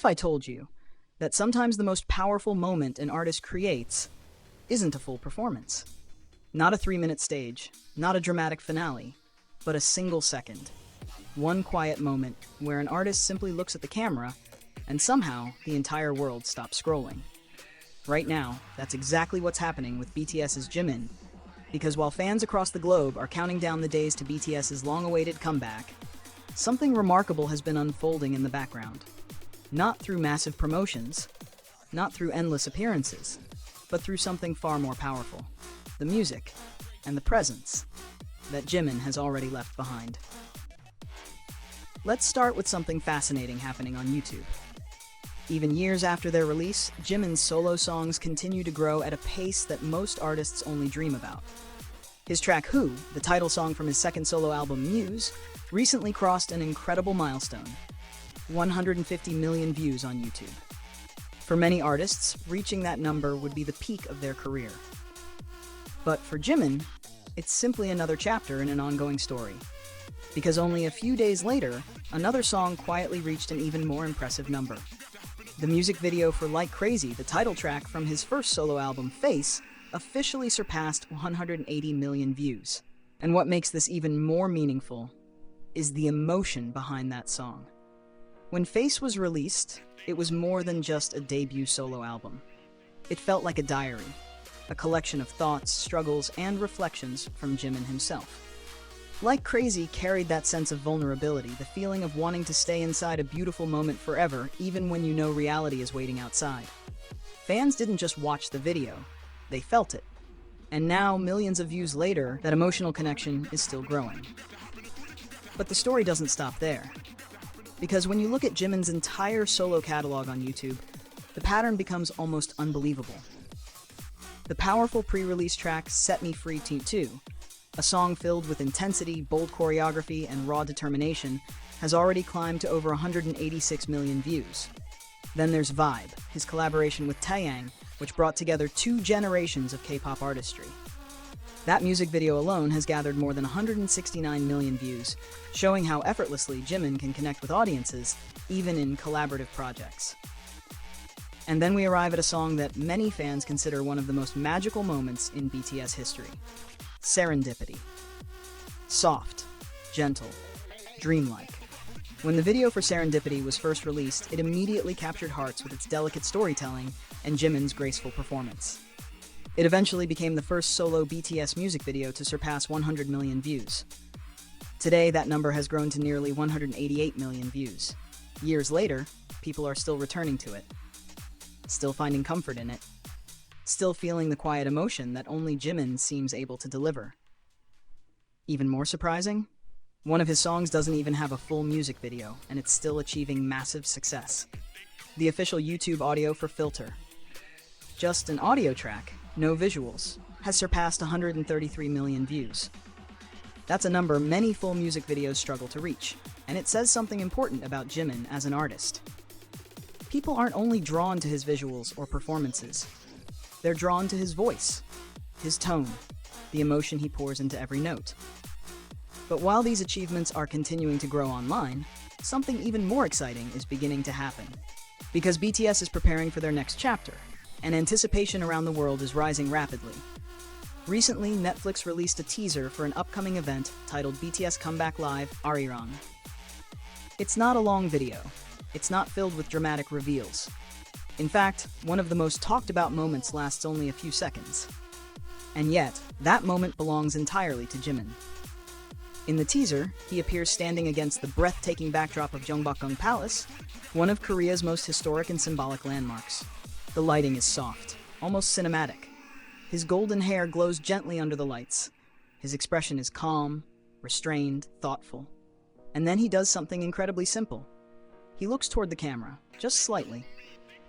if I told you that sometimes the most powerful moment an artist creates isn't a full performance? Not a 3-minute stage, not a dramatic finale, but a single second. One quiet moment where an artist simply looks at the camera and somehow the entire world stops scrolling. Right now, that's exactly what's happening with BTS's Jimin, because while fans across the globe are counting down the days to BTS's long-awaited comeback, something remarkable has been unfolding in the background. Not through massive promotions, not through endless appearances, but through something far more powerful: the music and the presence that Jimin has already left behind. Let's start with something fascinating happening on YouTube. Even years after their release, Jimin's solo songs continue to grow at a pace that most artists only dream about. His track Who, the title song from his second solo album Muse, recently crossed an incredible milestone: 150 million views on YouTube. For many artists, reaching that number would be the peak of their career. But for Jimin, it's simply another chapter in an ongoing story. Because only a few days later, another song quietly reached an even more impressive number. The music video for Like Crazy, the title track from his first solo album Face, officially surpassed 180 million views. And what makes this even more meaningful is the emotion behind that song. When Face was released, it was more than just a debut solo album. It felt like a diary, a collection of thoughts, struggles, and reflections from Jimin himself. Like Crazy carried that sense of vulnerability, the feeling of wanting to stay inside a beautiful moment forever, even when you know reality is waiting outside. Fans didn't just watch the video, they felt it. And now, millions of views later, that emotional connection is still growing. But the story doesn't stop there. Because when you look at Jimin's entire solo catalog on YouTube, the pattern becomes almost unbelievable. The powerful pre-release track Set Me Free 2, a song filled with intensity, bold choreography, and raw determination, has already climbed to over 186 million views. Then there's Vibe, his collaboration with Taeyang, which brought together 2 generations of K-pop artistry. That music video alone has gathered more than 169 million views, showing how effortlessly Jimin can connect with audiences, even in collaborative projects. And then we arrive at a song that many fans consider one of the most magical moments in BTS history: Serendipity. Soft, gentle, dreamlike. When the video for Serendipity was first released, it immediately captured hearts with its delicate storytelling and Jimin's graceful performance. It eventually became the first solo BTS music video to surpass 100 million views. Today, that number has grown to nearly 188 million views. Years later, people are still returning to it, still finding comfort in it, still feeling the quiet emotion that only Jimin seems able to deliver. Even more surprising, one of his songs doesn't even have a full music video, and it's still achieving massive success. The official YouTube audio for Filter, just an audio track, no visuals, has surpassed 133 million views. That's a number many full music videos struggle to reach, and it says something important about Jimin as an artist. People aren't only drawn to his visuals or performances, they're drawn to his voice, his tone, the emotion he pours into every note. But while these achievements are continuing to grow online, something even more exciting is beginning to happen. Because BTS is preparing for their next chapter, and anticipation around the world is rising rapidly. Recently, Netflix released a teaser for an upcoming event titled BTS Comeback Live ARIRANG. It's not a long video. It's not filled with dramatic reveals. In fact, one of the most talked about moments lasts only a few seconds. And yet, that moment belongs entirely to Jimin. In the teaser, he appears standing against the breathtaking backdrop of Gyeongbokgung Palace, one of Korea's most historic and symbolic landmarks. The lighting is soft, almost cinematic. His golden hair glows gently under the lights. His expression is calm, restrained, thoughtful. And then he does something incredibly simple. He looks toward the camera, just slightly.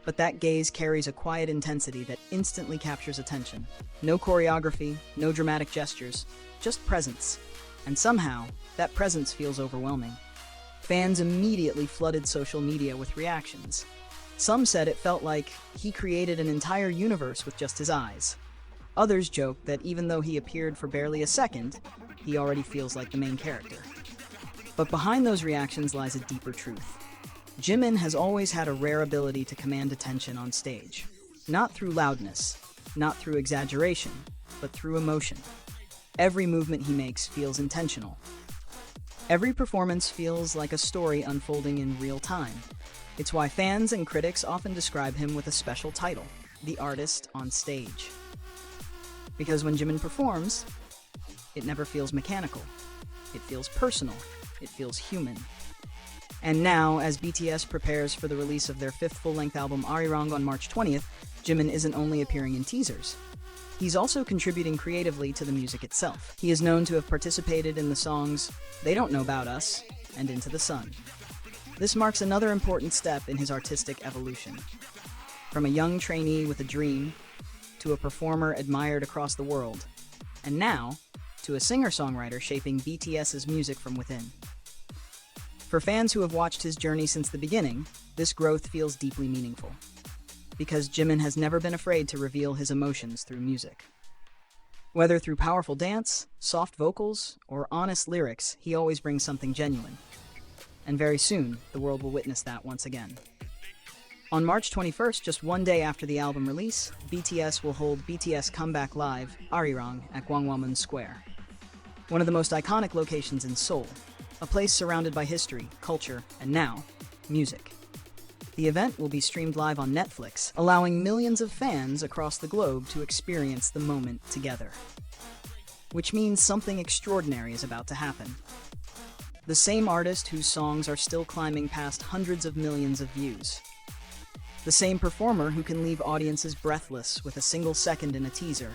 But that gaze carries a quiet intensity that instantly captures attention. No choreography, no dramatic gestures, just presence. And somehow, that presence feels overwhelming. Fans immediately flooded social media with reactions. Some said it felt like he created an entire universe with just his eyes. Others joked that even though he appeared for barely a second, he already feels like the main character. But behind those reactions lies a deeper truth. Jimin has always had a rare ability to command attention on stage. Not through loudness, not through exaggeration, but through emotion. Every movement he makes feels intentional. Every performance feels like a story unfolding in real time. It's why fans and critics often describe him with a special title, the artist on stage. Because when Jimin performs, it never feels mechanical. It feels personal. It feels human. And now, as BTS prepares for the release of their fifth full-length album ARIRANG on March 20th, Jimin isn't only appearing in teasers. He's also contributing creatively to the music itself. He is known to have participated in the songs They Don't Know About Us and Into the Sun. This marks another important step in his artistic evolution. From a young trainee with a dream, to a performer admired across the world, and now, to a singer-songwriter shaping BTS's music from within. For fans who have watched his journey since the beginning, this growth feels deeply meaningful. Because Jimin has never been afraid to reveal his emotions through music. Whether through powerful dance, soft vocals, or honest lyrics, he always brings something genuine. And very soon, the world will witness that once again. On March 21st, just one day after the album release, BTS will hold BTS Comeback Live, ARIRANG, at Gwanghwamun Square. One of the most iconic locations in Seoul, a place surrounded by history, culture, and now, music. The event will be streamed live on Netflix, allowing millions of fans across the globe to experience the moment together. Which means something extraordinary is about to happen. The same artist whose songs are still climbing past hundreds of millions of views. The same performer who can leave audiences breathless with a single second in a teaser.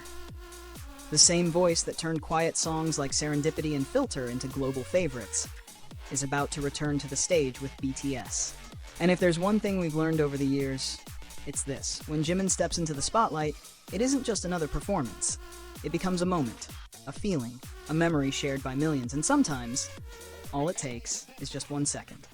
The same voice that turned quiet songs like Serendipity and Filter into global favorites is about to return to the stage with BTS. And if there's one thing we've learned over the years, it's this. When Jimin steps into the spotlight, it isn't just another performance. It becomes a moment, a feeling, a memory shared by millions, and sometimes, all it takes is just 1 second.